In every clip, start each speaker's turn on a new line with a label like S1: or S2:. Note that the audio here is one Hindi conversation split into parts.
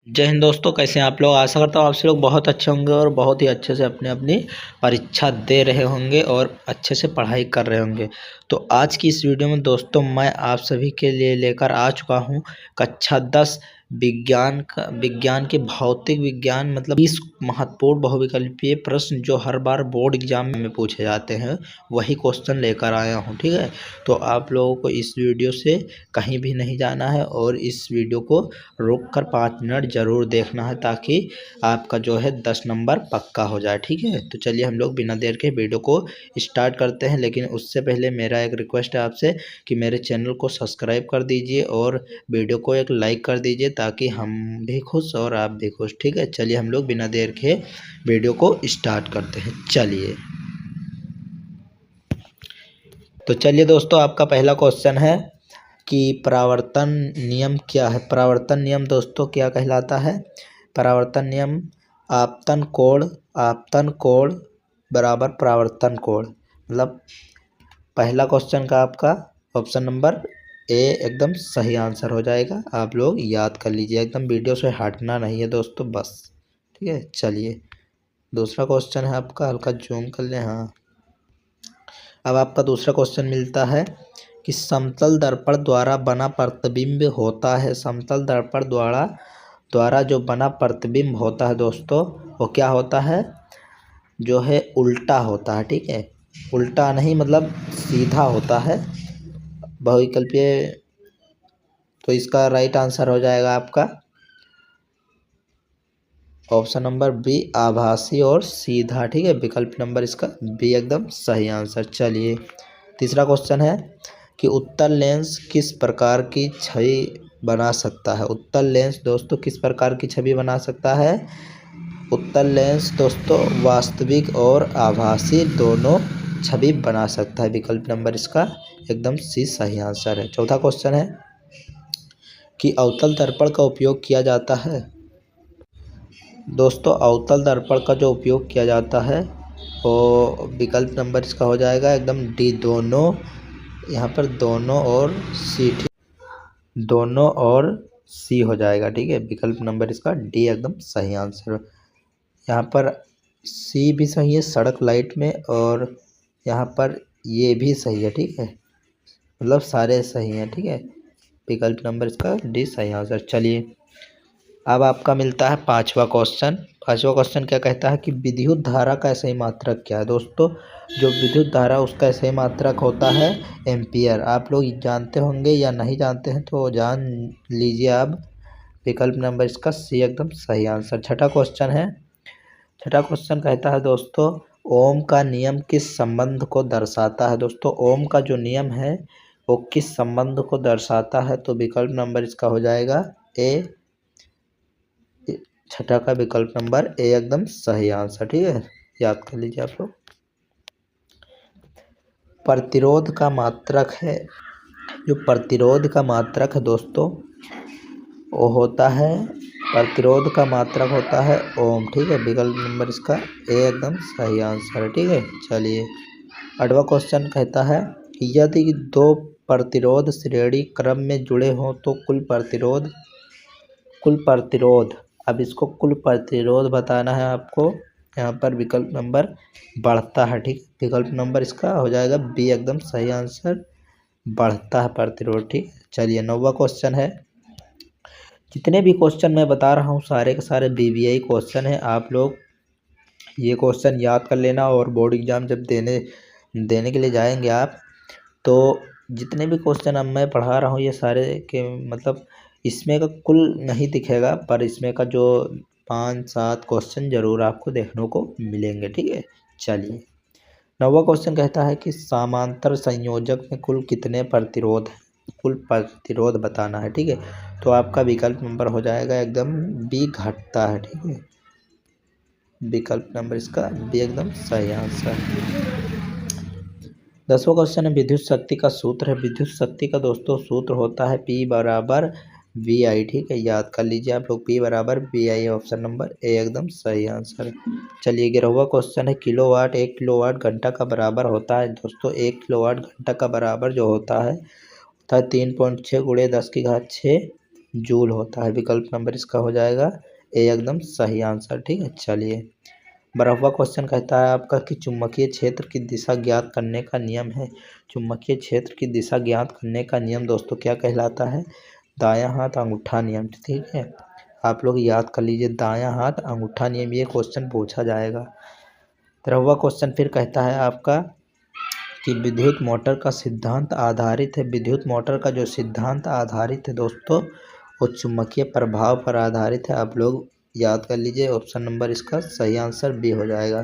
S1: जय हिंद दोस्तों, कैसे हैं आप लोग। आशा करता हूँ आप सब लोग बहुत अच्छे होंगे और बहुत ही अच्छे से अपनी अपनी परीक्षा दे रहे होंगे और अच्छे से पढ़ाई कर रहे होंगे। तो आज की इस वीडियो में दोस्तों मैं आप सभी के लिए लेकर आ चुका हूँ कक्षा 10 विज्ञान के भौतिक विज्ञान मतलब 20 महत्वपूर्ण बहुविकल्पीय प्रश्न जो हर बार बोर्ड एग्जाम में पूछे जाते हैं, वही क्वेश्चन लेकर आया हूँ। ठीक है, तो आप लोगों को इस वीडियो से कहीं भी नहीं जाना है और इस वीडियो को रुक कर 5 मिनट ज़रूर देखना है ताकि आपका जो है 10 नंबर पक्का हो जाए। ठीक है, तो चलिए हम लोग बिना देर के वीडियो को स्टार्ट करते हैं। लेकिन उससे पहले मेरा एक रिक्वेस्ट है आपसे कि मेरे चैनल को सब्सक्राइब कर दीजिए और वीडियो को एक लाइक कर दीजिए ताकि हम भी खुश और आप भी खुश। ठीक है, चलिए हम लोग बिना देर के वीडियो को स्टार्ट करते हैं। चलिए तो चलिए दोस्तों, आपका पहला क्वेश्चन है कि परावर्तन नियम क्या है। परावर्तन नियम दोस्तों क्या कहलाता है। परावर्तन नियम आपतन कोण बराबर परावर्तन कोण। मतलब पहला क्वेश्चन का आपका ऑप्शन नंबर ए एकदम सही आंसर हो जाएगा। आप लोग याद कर लीजिए, एकदम वीडियो से हटना नहीं है दोस्तों बस। ठीक है, चलिए दूसरा क्वेश्चन है आपका, हल्का जूम कर लें। हाँ, अब आपका दूसरा क्वेश्चन मिलता है कि समतल दर्पण द्वारा बना प्रतिबिंब होता है। समतल दर्पण द्वारा जो बना प्रतिबिंब होता है दोस्तों, वो क्या होता है, जो है उल्टा होता है। ठीक है, उल्टा नहीं मतलब सीधा होता है बहुविकल्पीय। तो इसका राइट आंसर हो जाएगा आपका ऑप्शन नंबर बी आभासी और सीधा। ठीक है, विकल्प नंबर इसका बी एकदम सही आंसर। चलिए तीसरा क्वेश्चन है कि उत्तल लेंस किस प्रकार की छवि बना सकता है। उत्तल लेंस दोस्तों किस प्रकार की छवि बना सकता है। उत्तल लेंस दोस्तों वास्तविक और आभासी दोनों छवि बना सकता है। विकल्प नंबर इसका एकदम सी सही आंसर है। चौथा क्वेश्चन है कि अवतल दर्पण का उपयोग किया जाता है। दोस्तों अवतल दर्पण का जो उपयोग किया जाता है वो विकल्प नंबर इसका हो जाएगा एकदम डी, दोनों। यहाँ पर दोनों और सी, दोनों और सी हो जाएगा। ठीक है, विकल्प नंबर इसका डी एकदम सही आंसर। यहाँ पर सी भी सही है सड़क लाइट में, और यहाँ पर ये भी सही है। ठीक है, मतलब सारे सही हैं। ठीक है, विकल्प नंबर इसका डी सही आंसर। चलिए अब आपका मिलता है पांचवा क्वेश्चन। पांचवा क्वेश्चन क्या कहता है कि विद्युत धारा का सही मात्रक क्या है। दोस्तों जो विद्युत धारा उसका सही मात्रक होता है एम्पियर। आप लोग जानते होंगे या नहीं जानते हैं तो जान लीजिए आप। विकल्प नंबर इसका सी एकदम सही आंसर। छठा क्वेश्चन है, छठा क्वेश्चन कहता है दोस्तों ओम का नियम किस संबंध को दर्शाता है। दोस्तों ओम का जो नियम है वो किस संबंध को दर्शाता है। तो विकल्प नंबर इसका हो जाएगा ए, छठा का विकल्प नंबर ए एकदम सही आंसर। ठीक है, याद कर लीजिए आप लोग। प्रतिरोध का मात्रक है, जो प्रतिरोध का मात्रक है दोस्तों वो होता है, प्रतिरोध का मात्रक होता है ओम। ठीक है, विकल्प नंबर इसका ए एकदम सही आंसर है। ठीक है, चलिए आठवां क्वेश्चन कहता है कि यदि दो प्रतिरोध श्रेणी क्रम में जुड़े हों तो कुल प्रतिरोध, अब इसको कुल प्रतिरोध बताना है आपको। यहाँ पर विकल्प नंबर बढ़ता है। ठीक, विकल्प नंबर इसका हो जाएगा बी एकदम सही आंसर, बढ़ता है प्रतिरोध। ठीक, चलिए नौवां क्वेश्चन है। जितने भी क्वेश्चन मैं बता रहा हूँ सारे के सारे बीबीआई क्वेश्चन है। आप लोग ये क्वेश्चन याद कर लेना और बोर्ड एग्जाम जब देने के लिए जाएंगे आप, तो जितने भी क्वेश्चन अब मैं पढ़ा रहा हूँ ये सारे के मतलब इसमें का कुल नहीं दिखेगा, पर इसमें का जो 5-7 क्वेश्चन जरूर आपको देखने को मिलेंगे। ठीक है, चलिए नौवां क्वेश्चन कहता है कि समांतर संयोजक में कुल कितने प्रतिरोध हैं। कुल प्रतिरोध बताना है। ठीक है, तो आपका विकल्प नंबर हो जाएगा एकदम बी, घटता है। ठीक है, विकल्प नंबर इसका बी एकदम सही आंसर। 10वां क्वेश्चन है विद्युत शक्ति का सूत्र है। विद्युत शक्ति का दोस्तों सूत्र होता है P बराबर वी आई। ठीक है, याद कर लीजिए आप लोग, P बराबर V I, option number A एकदम सही आंसर है। चलिए 11वां क्वेश्चन है किलोवाट 1 किलोवाट घंटा का बराबर होता है। दोस्तों 1 किलोवाट घंटा का बराबर जो होता है 3.6 × 10⁶ जूल होता है। विकल्प नंबर इसका हो जाएगा ए एकदम सही आंसर। ठीक है, चलिए 12वां क्वेश्चन कहता है आपका कि चुंबकीय क्षेत्र की दिशा ज्ञात करने का नियम है। चुंबकीय क्षेत्र की दिशा ज्ञात करने का नियम दोस्तों क्या कहलाता है? दायां हाथ अंगूठा नियम। ठीक है, आप लोग याद कर लीजिए, दायां हाथ अंगूठा नियम, ये क्वेश्चन पूछा जाएगा। 13वां क्वेश्चन फिर कहता है आपका कि विद्युत मोटर का सिद्धांत आधारित है। विद्युत मोटर का जो सिद्धांत आधारित है दोस्तों, वो चुंबकीय प्रभाव पर आधारित है। आप लोग याद कर लीजिए, ऑप्शन नंबर इसका सही आंसर बी हो जाएगा।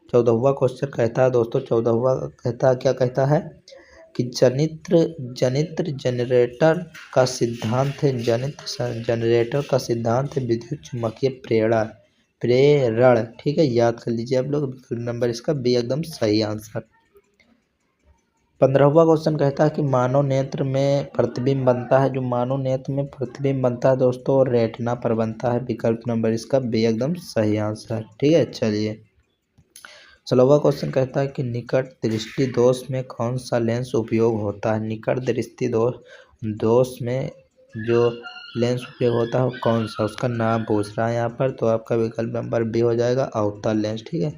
S1: 14वां क्वेश्चन कहता है दोस्तों, 14वां कहता है, क्या कहता है कि जनित्र जनरेटर का सिद्धांत है। जनित्र जनरेटर का सिद्धांत है विद्युत चुम्बकीय प्रेरण। ठीक है, याद कर लीजिए आप लोग, नंबर इसका बी एकदम सही आंसर। 15वां क्वेश्चन कहता है कि मानव नेत्र में प्रतिबिंब बनता है। जो मानव नेत्र में प्रतिबिंब बनता है दोस्तों, रेटिना पर बनता है। विकल्प नंबर इसका बी एकदम सही आंसर। ठीक है, चलिए 16वां क्वेश्चन कहता है कि निकट दृष्टि दोष में कौन सा लेंस उपयोग होता है। निकट दृष्टि दोष में जो लेंस उपयोग होता है वो कौन सा, उसका नाम पूछ रहा है यहाँ पर। तो आपका विकल्प नंबर बी हो जाएगा अवतल लेंस। ठीक है,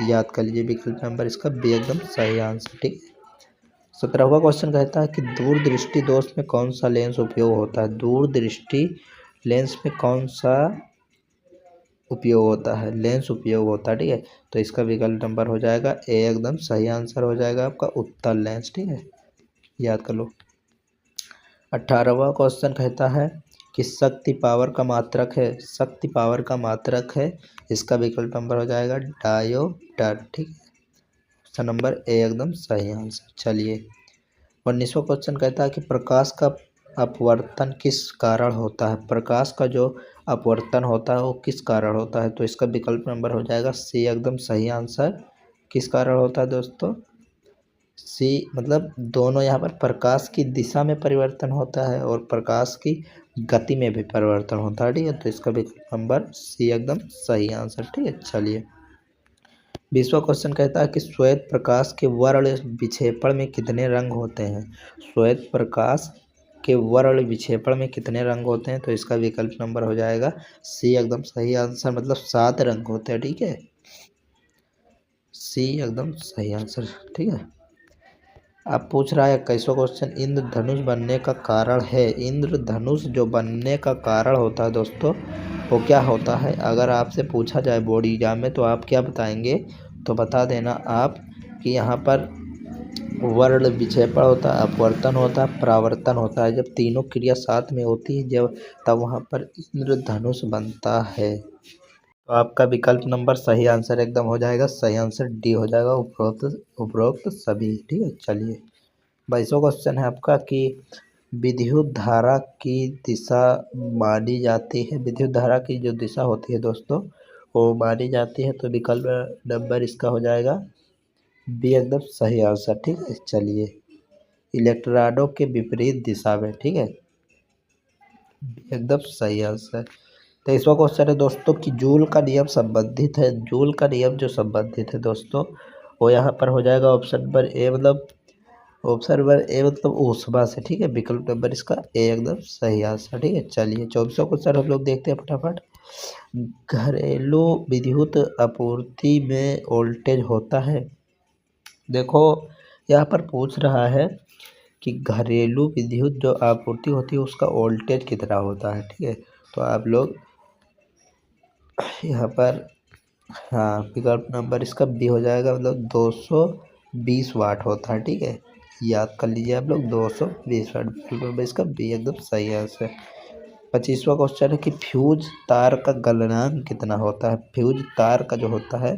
S1: याद कर लीजिए, विकल्प नंबर इसका बी एकदम सही आंसर। ठीक है, 17वां क्वेश्चन कहता है कि दूरदृष्टि दोष में कौन सा लेंस उपयोग होता है। दूरदृष्टि लेंस में कौन सा उपयोग होता है, लेंस उपयोग होता है। ठीक है, तो इसका विकल्प नंबर हो जाएगा ए एकदम सही आंसर हो जाएगा आपका उत्तल लेंस। ठीक है, याद कर लो। 18वां क्वेश्चन कहता है कि शक्ति पावर का मात्रक है। शक्ति पावर का मात्रक है, इसका विकल्प नंबर हो जाएगा डायोड। ठीक है, ऑप्शन नंबर ए एकदम सही आंसर। चलिए 19वां क्वेश्चन कहता है कि प्रकाश का अपवर्तन किस कारण होता है। प्रकाश का जो अपवर्तन होता है वो किस कारण होता है। तो इसका विकल्प नंबर हो जाएगा सी एकदम सही आंसर। किस कारण होता है दोस्तों? सी, मतलब दोनों, यहाँ पर प्रकाश की दिशा में परिवर्तन होता है और प्रकाश की गति में भी परिवर्तन होता है। ठीक है, तो इसका विकल्प नंबर सी एकदम सही आंसर। ठीक है, चलिए 20वां क्वेश्चन कहता है कि श्वेत प्रकाश के वर्ण विक्षेपण में कितने रंग होते हैं। श्वेत प्रकाश के वर्ण विक्षेपण में कितने रंग होते हैं। तो इसका विकल्प नंबर हो जाएगा सी एकदम सही आंसर, मतलब 7 रंग होते हैं। ठीक है, सी एकदम सही आंसर। ठीक है, अब पूछ रहा है 21वां क्वेश्चन, इंद्रधनुष बनने का कारण है। इंद्रधनुष जो बनने का कारण होता है दोस्तों, वो क्या होता है। अगर आपसे पूछा जाए बोर्ड एग्जाम में तो आप क्या बताएंगे, तो बता देना आप कि यहाँ पर वर्ण विक्षेपण होता है, अपवर्तन होता है, परावर्तन होता है। जब तीनों क्रिया साथ में होती है जब, तब वहाँ पर इंद्रधनुष बनता है। तो आपका विकल्प नंबर सही आंसर एकदम हो जाएगा सही आंसर, डी हो जाएगा, उपरोक्त सभी। ठीक है, चलिए 22वां क्वेश्चन है आपका कि विद्युत धारा की दिशा मानी जाती है। विद्युत धारा की जो दिशा होती है दोस्तों, वो मानी जाती है। तो विकल्प नंबर इसका हो जाएगा बी एकदम सही आंसर। ठीक है, चलिए इलेक्ट्रॉनों के विपरीत दिशा में। ठीक है, एकदम सही आंसर। 23वां क्वेश्चन है दोस्तों कि जूल का नियम संबंधित है। जूल का नियम जो संबंधित है दोस्तों, वो यहाँ पर हो जाएगा ऑप्शन नंबर ए, मतलब ऑप्शन नंबर ए मतलब ऊष्मा से। ठीक है, विकल्प नंबर इसका ए एकदम सही आंसर। ठीक है, चलिए 24वां क्वेश्चन हम लोग देखते हैं फटाफट। घरेलू विद्युत आपूर्ति में वोल्टेज होता है। देखो यहाँ पर पूछ रहा है कि घरेलू विद्युत जो आपूर्ति होती है उसका वोल्टेज कितना होता है। ठीक है, तो आप लोग यहाँ पर, हाँ, विकल्प नंबर इसका बी हो जाएगा, मतलब 220 वाट होता है। ठीक है, याद कर लीजिए आप लोग 220 वाट, विकल्प नंबर इसका बी एकदम सही आंसर। 25वां क्वेश्चन है कि फ्यूज तार का गलनांक कितना होता है। फ्यूज तार का जो होता है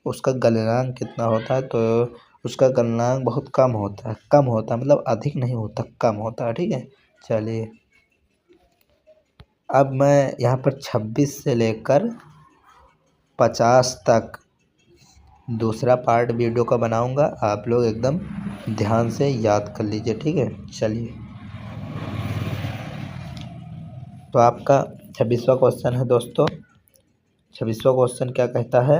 S1: उसका गलनांक कितना होता है। तो उसका गलनांक बहुत कम होता है। कम होता है मतलब अधिक नहीं होता, कम होता है। ठीक है, चलिए अब मैं यहाँ पर 26 से लेकर 50 तक दूसरा पार्ट वीडियो का बनाऊंगा, आप लोग एकदम ध्यान से याद कर लीजिए। ठीक है, चलिए तो आपका 26वां क्वेश्चन है दोस्तों। 26वां क्वेश्चन क्या कहता है,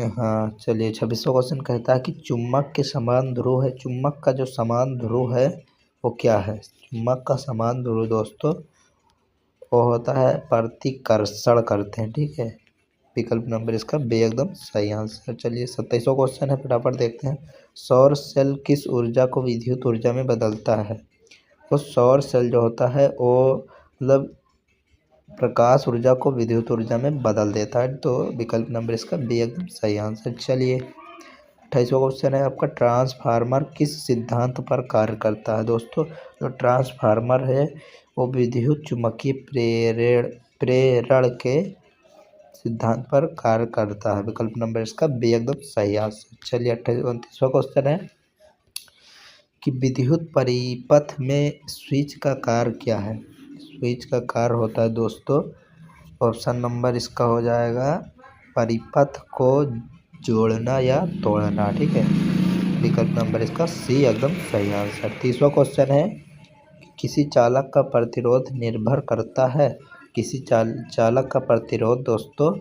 S1: हाँ चलिए 26वां क्वेश्चन कहता है कि चुम्बक के समान ध्रुव है। चुम्बक का जो समान ध्रुव है वो क्या है? चुंबक का समान ध्रुव दोस्तों वो होता है प्रतिकर्षण करते हैं, ठीक है। विकल्प नंबर इसका बी एकदम सही आंसर। चलिए 27वां क्वेश्चन है, फटाफट देखते हैं। सौर सेल किस ऊर्जा को विद्युत ऊर्जा में बदलता है? वो सौर सेल जो होता है वो मतलब प्रकाश ऊर्जा को विद्युत ऊर्जा में बदल देता है, तो विकल्प नंबर इसका बी एकदम सही आंसर। चलिए 28वां क्वेश्चन है आपका। ट्रांसफार्मर किस सिद्धांत पर कार्य करता है? दोस्तों जो ट्रांसफार्मर है वो विद्युत चुम्बकीय प्रेरण के सिद्धांत पर कार्य करता है। विकल्प नंबर इसका बी एकदम सही आंसर। चलिए 29वां क्वेश्चन है कि विद्युत परिपथ में स्विच का कार्य क्या है? स्विच का कार्य होता है दोस्तों, ऑप्शन नंबर इसका हो जाएगा परिपथ को जोड़ना या तोड़ना, ठीक है। विकल्प नंबर इसका सी एकदम सही आंसर। 30वां क्वेश्चन है कि किसी चालक का प्रतिरोध निर्भर करता है। किसी चालक का प्रतिरोध दोस्तों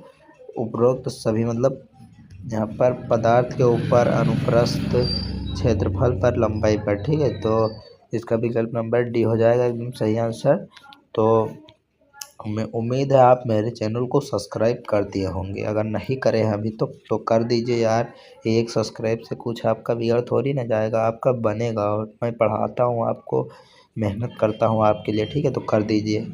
S1: उपरोक्त सभी मतलब यहाँ पर पदार्थ के ऊपर, अनुप्रस्थ, क्षेत्रफल पर, लंबाई पर, ठीक है। तो इसका विकल्प नंबर डी हो जाएगा एकदम सही आंसर। तो हमें उम्मीद है आप मेरे चैनल को सब्सक्राइब कर दिए होंगे, अगर नहीं करे हैं अभी तो कर दीजिए यार। एक सब्सक्राइब से कुछ आपका बिगड़ थोड़ी ना जाएगा, आपका बनेगा। और मैं पढ़ाता हूँ आपको, मेहनत करता हूँ आपके लिए, ठीक है। तो कर दीजिए।